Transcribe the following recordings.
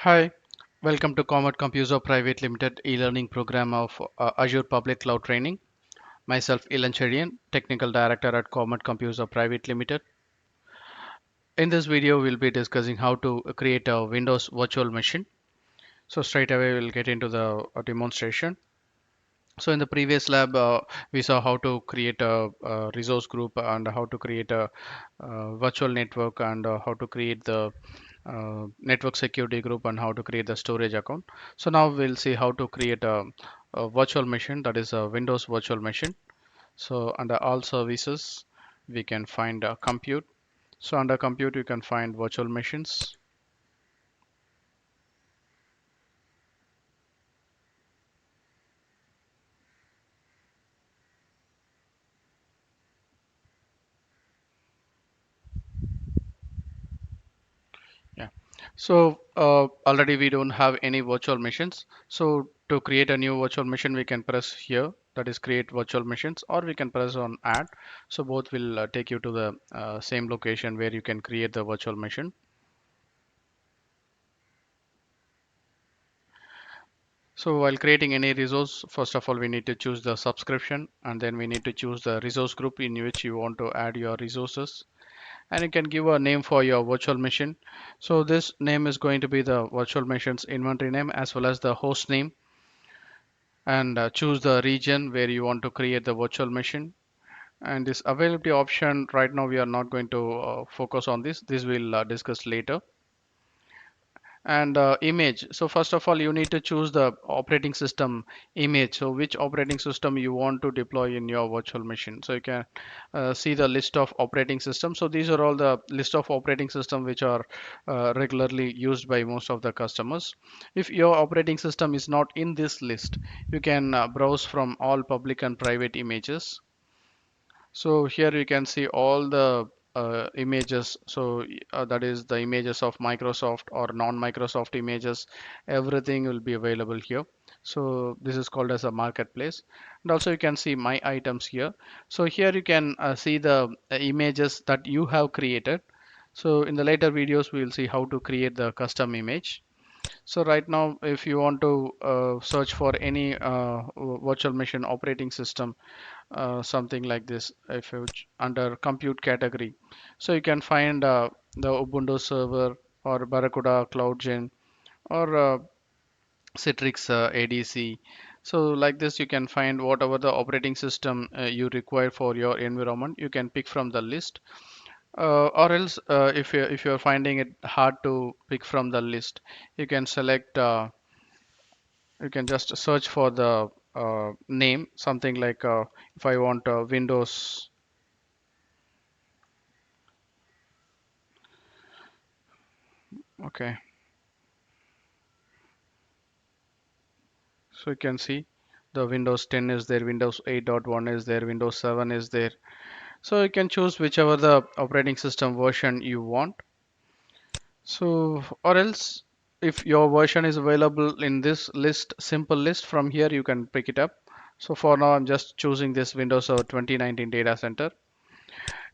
Hi, welcome to Comet Computer Private Limited e-learning program of Azure Public Cloud Training. Myself, Ilan Cherian, Technical Director at Comet Computer Private Limited. In this video, we'll be discussing how to create a Windows virtual machine. So straight away, we'll get into the demonstration. So in the previous lab, we saw how to create a resource group and how to create a, virtual network and how to create the network security group and how to create the storage account. So now we'll see how to create a virtual machine, that is a Windows virtual machine. So under all services, we can find compute. So under compute, you can find virtual machines. Yeah. So already we don't have any virtual machines. So to create a new virtual machine, we can press here, that is create virtual machines, or we can press on add. So both will take you to the same location where you can create the virtual machine. So while creating any resource, first of all, we need to choose the subscription, and then we need to choose the resource group in which you want to add your resources. And you can give a name for your virtual machine. So this name is going to be the virtual machine's inventory name as well as the host name, and choose the region where you want to create the virtual machine. And this availability option, right now we are not going to focus on this we'll discuss later. And image, so first of all you need to choose the operating system image, so which operating system you want to deploy in your virtual machine. So you can see the list of operating systems. So these are all the list of operating system which are regularly used by most of the customers. If your operating system is not in this list, you can browse from all public and private images. So here you can see all the images. So that is the images of Microsoft or non-Microsoft images. Everything will be available here. So this is called as a marketplace. And also you can see my items here. So here you can see the images that you have created. So in the later videos, we will see how to create the custom image. So right now, if you want to search for any virtual machine operating system, something like this, if you under compute category, so you can find the Ubuntu server or Barracuda CloudGen or Citrix ADC. So like this, you can find whatever the operating system you require for your environment. You can pick from the list, or else if you're finding it hard to pick from the list, you can select. You can just search for the name, something like if I want Windows. Okay, so you can see the Windows 10 is there, Windows 8.1 is there, Windows 7 is there. So you can choose whichever the operating system version you want. So, or else if your version is available in this list, simple list, from here you can pick it up. So for now, I'm just choosing this Windows Server 2019 data center.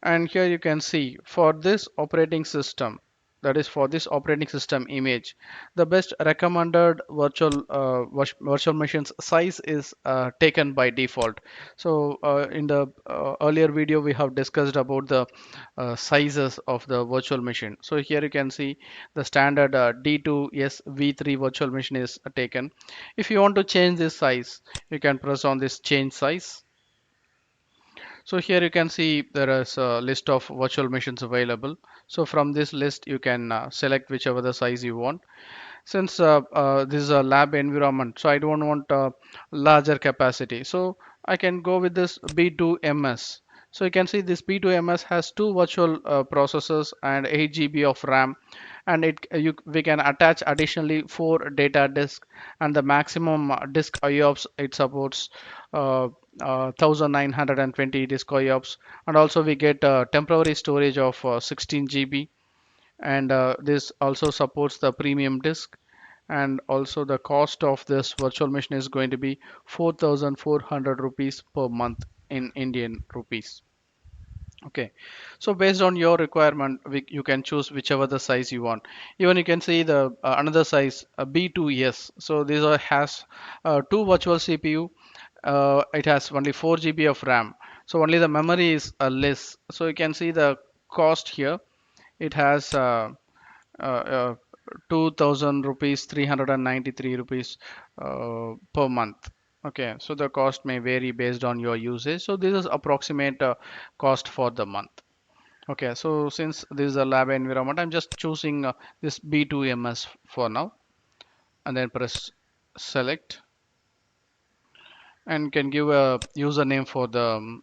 And here you can see for this operating system, that is for this operating system image, the best recommended virtual machines size is taken by default. So in the earlier video we have discussed about the sizes of the virtual machine. So here you can see the standard D2S V3 virtual machine is taken. If you want to change this size, you can press on this change size. So here you can see there is a list of virtual machines available. So from this list, you can select whichever the size you want. Since this is a lab environment, so I don't want a larger capacity. So I can go with this B2MS. So you can see this B2MS has two virtual processors and 8 GB of RAM, and we can attach additionally four data disk, and the maximum disk IOPS it supports uh, 1920 disk IOPS, and also we get temporary storage of 16 GB, and this also supports the premium disk. And also the cost of this virtual machine is going to be 4,400 rupees per month in Indian rupees. Okay, so based on your requirement, you can choose whichever the size you want. Even you can see the another size B2S. So these are has two virtual CPU. It has only 4 GB of RAM. So only the memory is less. So you can see the cost here. It has uh, uh, 2000 rupees, 393 rupees per month. Okay, so the cost may vary based on your usage. So this is approximate cost for the month. Okay, so since this is a lab environment, I'm just choosing this B2MS for now, and then press select, and can give a username for the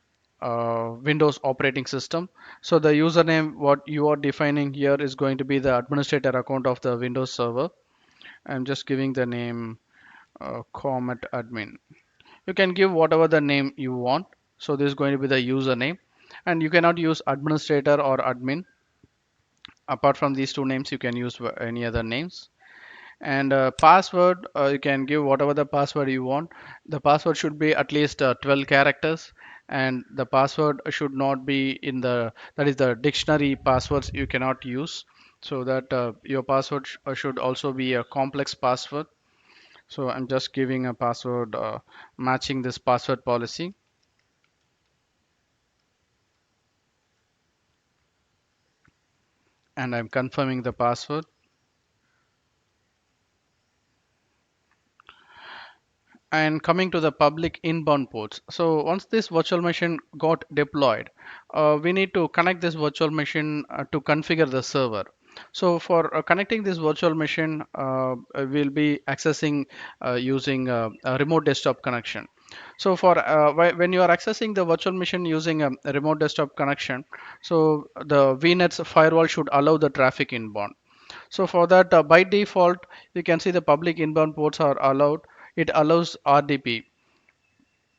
Windows operating system. So the username what you are defining here is going to be the administrator account of the Windows server. I'm just giving the name Comet admin. You can give whatever the name you want. So this is going to be the username, and you cannot use administrator or admin. Apart from these two names, you can use any other names. And password, you can give whatever the password you want. The password should be at least 12 characters, and the password should not be in the that is the dictionary passwords you cannot use. So that your password should also be a complex password. So I'm just giving a password matching this password policy, and I'm confirming the password. And coming to the public inbound ports. So once this virtual machine got deployed, we need to connect this virtual machine to configure the server. So for connecting this virtual machine, we'll be accessing using a remote desktop connection. So for when you are accessing the virtual machine using a remote desktop connection, so the VNet's firewall should allow the traffic inbound. So for that, by default, you can see the public inbound ports are allowed. It allows RDP.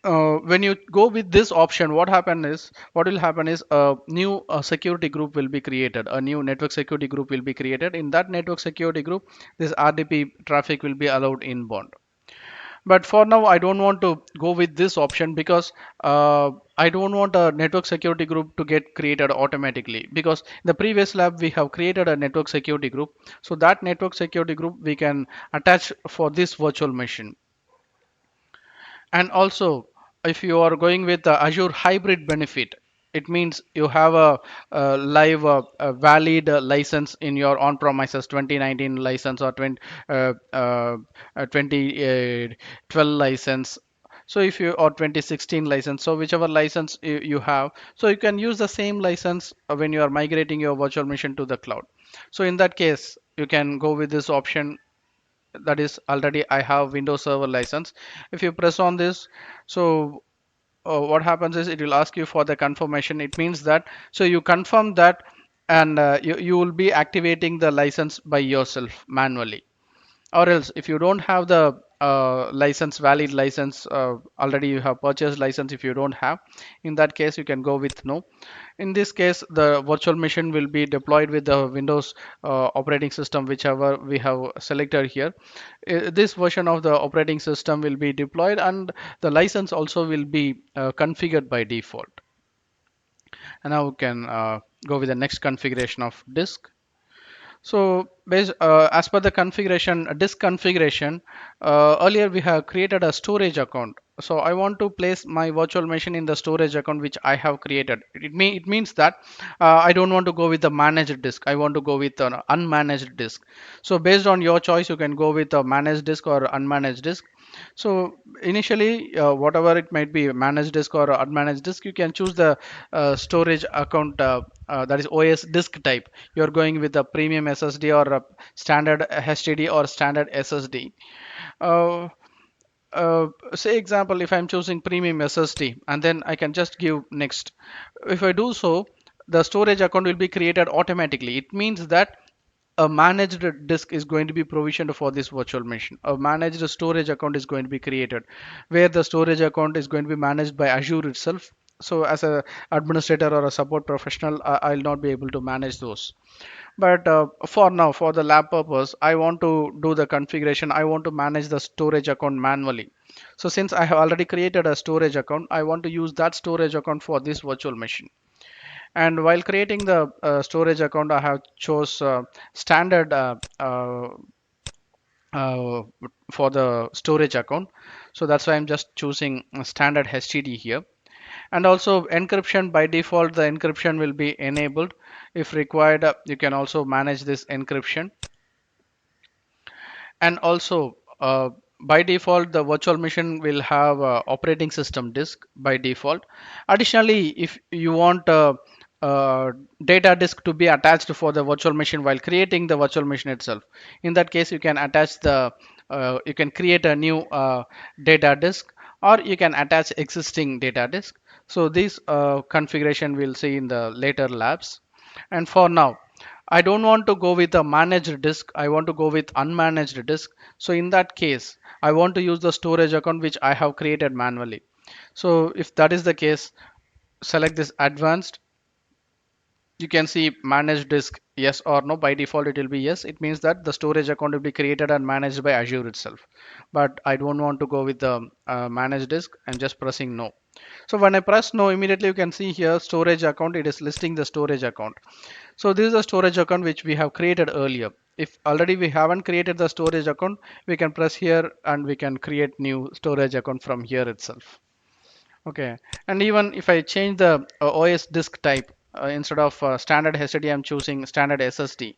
When you go with this option, what will happen is a new security group will be created. A new network security group will be created. In that network security group, this RDP traffic will be allowed inbound. But for now, I don't want to go with this option because I don't want a network security group to get created automatically, because in the previous lab we have created a network security group. So that network security group we can attach for this virtual machine. And also, if you are going with the Azure hybrid benefit, it means you have a live a valid license in your on-premises 2019 license or 2012 license. So if you or 2016 license, so whichever license you have, so you can use the same license when you are migrating your virtual machine to the cloud. So in that case, you can go with this option, that is already I have Windows Server license. If you press on this, so what happens is it will ask you for the confirmation. It means that so you confirm that, and you will be activating the license by yourself manually. Or else if you don't have the license, valid license, already you have purchased license, if you don't have, in that case you can go with no. In this case, the virtual machine will be deployed with the Windows operating system, whichever we have selected here. This version of the operating system will be deployed, and the license also will be configured by default. And now we can go with the next configuration of disk. So as per the configuration, disk configuration, earlier we have created a storage account. So I want to place my virtual machine in the storage account which I have created. It means that I don't want to go with the managed disk. I want to go with an unmanaged disk. So based on your choice, you can go with a managed disk or unmanaged disk. So initially, whatever it might be, managed disk or unmanaged disk, you can choose the storage account, that is OS disk type. You're going with a premium SSD or a standard HDD or standard SSD. Uh, Say example, if I'm choosing premium SSD, and then I can just give next. If I do so, the storage account will be created automatically. It means that a managed disk is going to be provisioned for this virtual machine. A managed storage account is going to be created, where the storage account is going to be managed by Azure itself. So as a administrator or a support professional, I'll not be able to manage those. But for now, for the lab purpose, I want to do the configuration. I want to manage the storage account manually. So since I have already created a storage account, I want to use that storage account for this virtual machine. And while creating the storage account, I have chose standard uh, for the storage account. So that's why I'm just choosing standard HTTP here. And also encryption, by default the encryption will be enabled. If required, you can also manage this encryption. And also by default the virtual machine will have operating system disk by default. Additionally, if you want data disk to be attached for the virtual machine while creating the virtual machine itself, in that case you can attach the you can create a new data disk, or you can attach existing data disk. So this configuration we'll see in the later labs. And for now, I don't want to go with a managed disk. I want to go with unmanaged disk. So in that case, I want to use the storage account which I have created manually. So if that is the case, select this advanced. You can see managed disk, yes or no. By default it will be yes. It means that the storage account will be created and managed by Azure itself. But I don't want to go with the managed disk. I'm just pressing no. So when I press no, immediately you can see here storage account, it is listing the storage account. So this is a storage account which we have created earlier. If already we haven't created the storage account, we can press here and we can create new storage account from here itself. Okay, and even if I change the OS disk type, instead of standard SSD, I'm choosing standard SSD.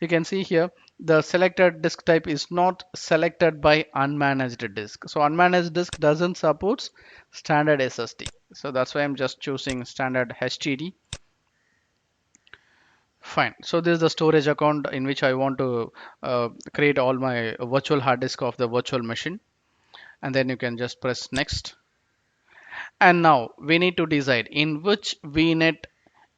You can see here the selected disk type is not selected by unmanaged disk. So unmanaged disk doesn't support standard SSD. So that's why I'm just choosing standard HDD. Fine. So this is the storage account in which I want to create all my virtual hard disk of the virtual machine. And then you can just press next. And now we need to decide in which VNet,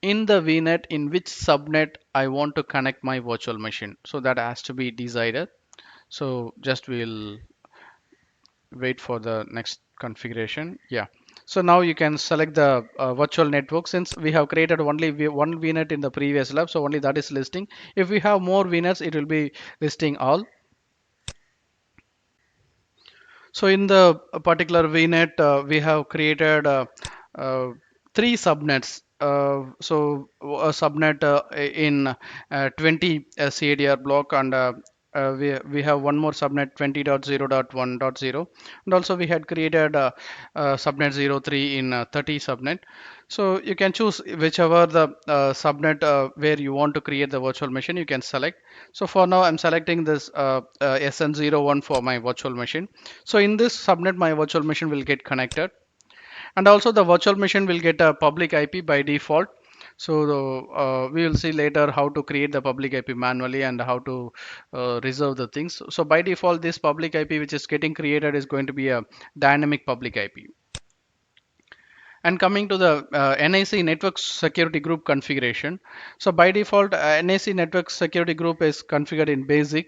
in the VNet, in which subnet I want to connect my virtual machine. So that has to be decided. So just we'll wait for the next configuration. Yeah. So now you can select the virtual network. Since we have created only one VNet in the previous lab, so only that is listing. If we have more VNets, it will be listing all. So in the particular VNet, we have created uh, three subnets. So a subnet in 20 CADR block, and we have one more subnet 20.0.1.0, and also we had created subnet 03 in 30 subnet. So you can choose whichever the subnet where you want to create the virtual machine, you can select. So for now I'm selecting this SN01 for my virtual machine. So in this subnet my virtual machine will get connected, and also the virtual machine will get a public IP by default. So we will see later how to create the public IP manually and how to reserve the things. So by default this public IP which is getting created is going to be a dynamic public IP. And coming to the NIC network security group configuration. So by default, NIC network security group is configured in basic,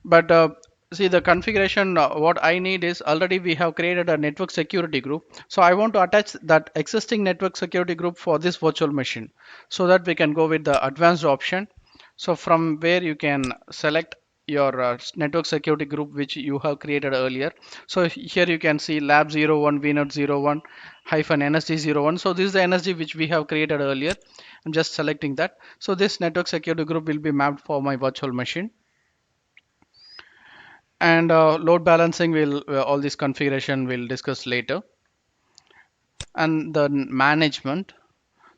but see the configuration, what I need is already we have created a network security group. So I want to attach that existing network security group for this virtual machine so that we can go with the advanced option. So from where you can select your network security group which you have created earlier. So here you can see lab 01 vnet 01 hyphen nsg 01. So this is the nsg which we have created earlier. I'm just selecting that. So this network security group will be mapped for my virtual machine. And load balancing will all this configuration we'll discuss later. And the management.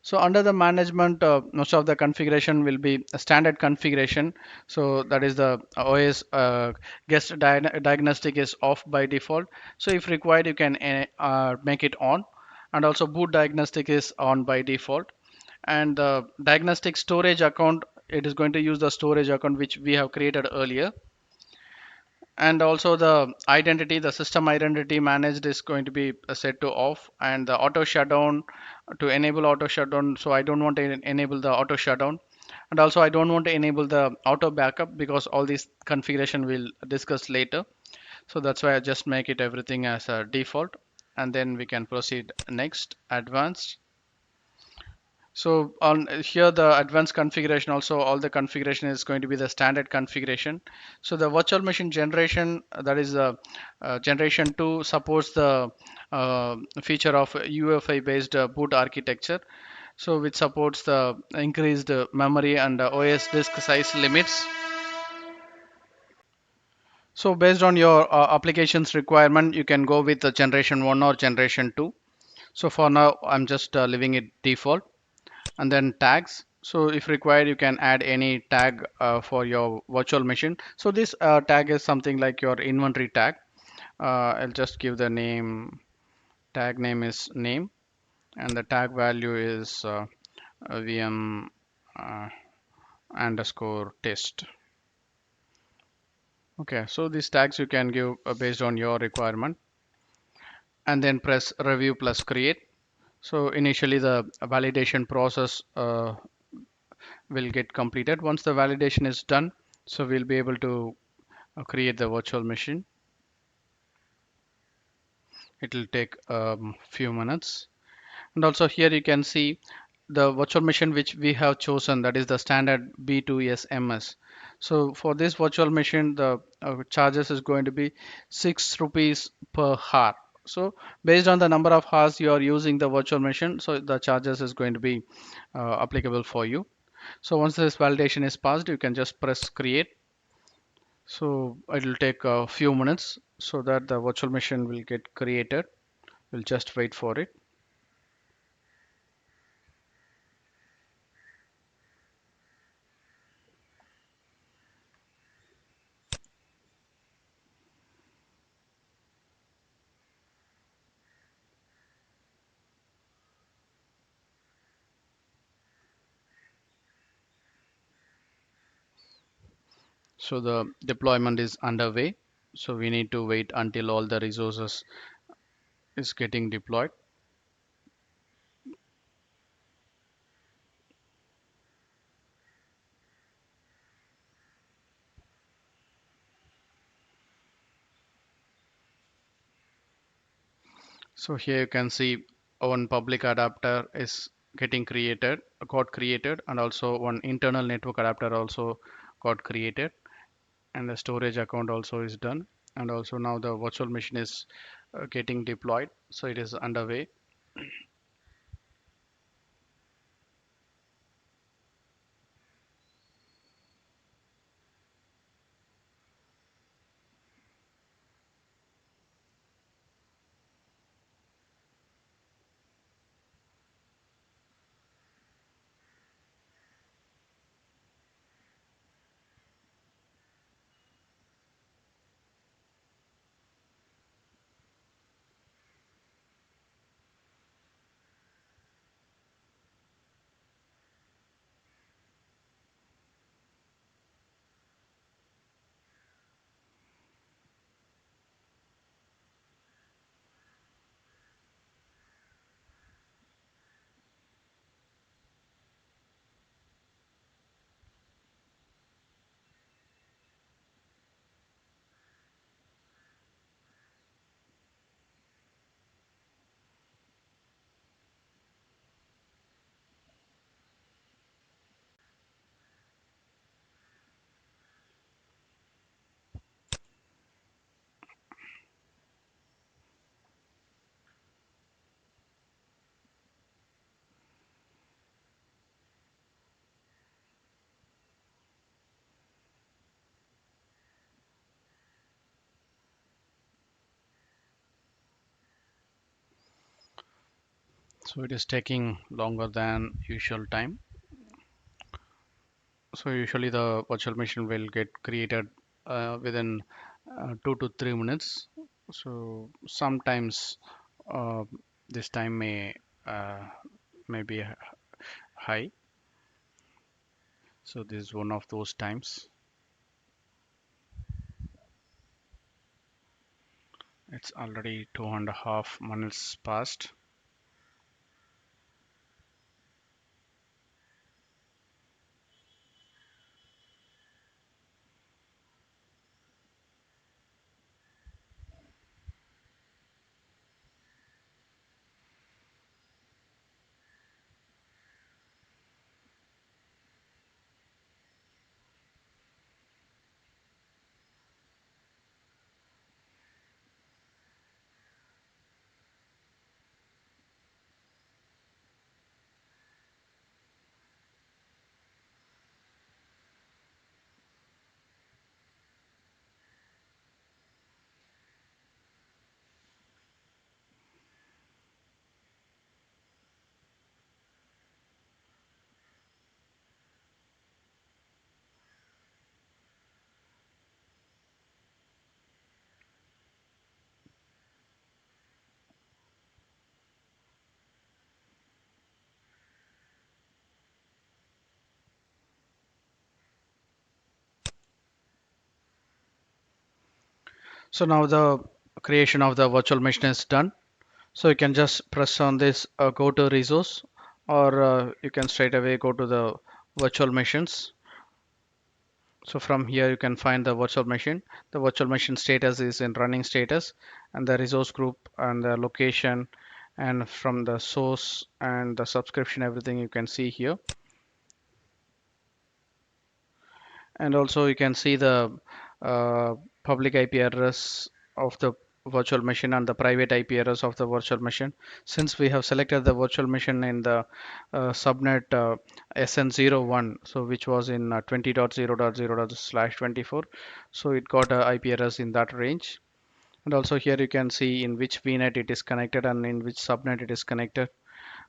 So under the management, most of the configuration will be a standard configuration. So that is the OS guest diagnostic is off by default. So if required, you can make it on. And also boot diagnostic is on by default. And the diagnostic storage account, it is going to use the storage account which we have created earlier. And also the identity, the system identity managed is going to be set to off, and the auto shutdown, to enable auto shutdown. So I don't want to enable the auto shutdown, and also I don't want to enable the auto backup because all these configuration we'll discuss later. So that's why I just make it everything as a default, and then we can proceed next advanced. So on here the advanced configuration, also all the configuration is going to be the standard configuration. So the virtual machine generation, that is generation 2, supports the feature of UEFI based boot architecture. so which supports the increased memory and OS disk size limits. So based on your application's requirement, you can go with the generation 1 or generation 2. So for now, I'm just leaving it default. And then tags. So if required, you can add any tag for your virtual machine. So this tag is something like your inventory tag. I'll just give the name, tag name is name, and the tag value is VM uh, underscore test. Okay, so these tags you can give based on your requirement, and then press review plus create. So initially the validation process will get completed. Once the validation is done, so we'll be able to create the virtual machine. It will take few minutes. And also here you can see the virtual machine which we have chosen, that is the standard B2S So for this virtual machine, the charges is going to be 6 rupees per hour. So based on the number of hours you are using the virtual machine, so the charges is going to be applicable for you. So once this validation is passed, you can just press create. So it will take a few minutes so that the virtual machine will get created. We'll just wait for it. So the deployment is underway. So we need to wait until all the resources is getting deployed. So here you can see one public adapter is getting created, got created, and also one internal network adapter also got created, and the storage account also is done. And also now the virtual machine is getting deployed. So it is underway. So it is taking longer than usual time. So usually the virtual machine will get created within 2 to 3 minutes. So sometimes uh, this time uh, may be high. So this is one of those times. It's already 2.5 minutes past. So now the creation of the virtual machine is done. So you can just press on this go to resource, or you can straight away go to the virtual machines. So from here you can find the virtual machine. The virtual machine status is in running status, and the resource group and the location, and from the source and the subscription, everything you can see here. And also you can see the public IP address of the virtual machine and the private IP address of the virtual machine. Since we have selected the virtual machine in the subnet SN01, so which was in 20.0.0./24, so it got a IP address in that range. And also here you can see in which VNet it is connected and in which subnet it is connected.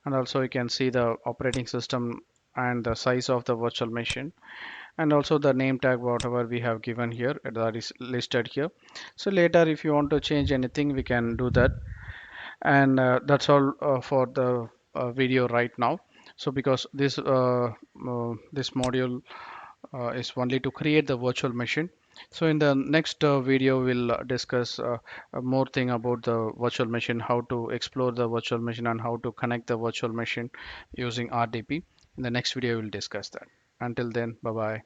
And also you can see the operating system and the size of the virtual machine, and also the name tag whatever we have given here that is listed here. So later if you want to change anything we can do that. And that's all for the video right now. So because this module is only to create the virtual machine. So in the next video we'll discuss more thing about the virtual machine, how to explore the virtual machine and how to connect the virtual machine using RDP. In the next video we'll discuss that. Until then, bye bye.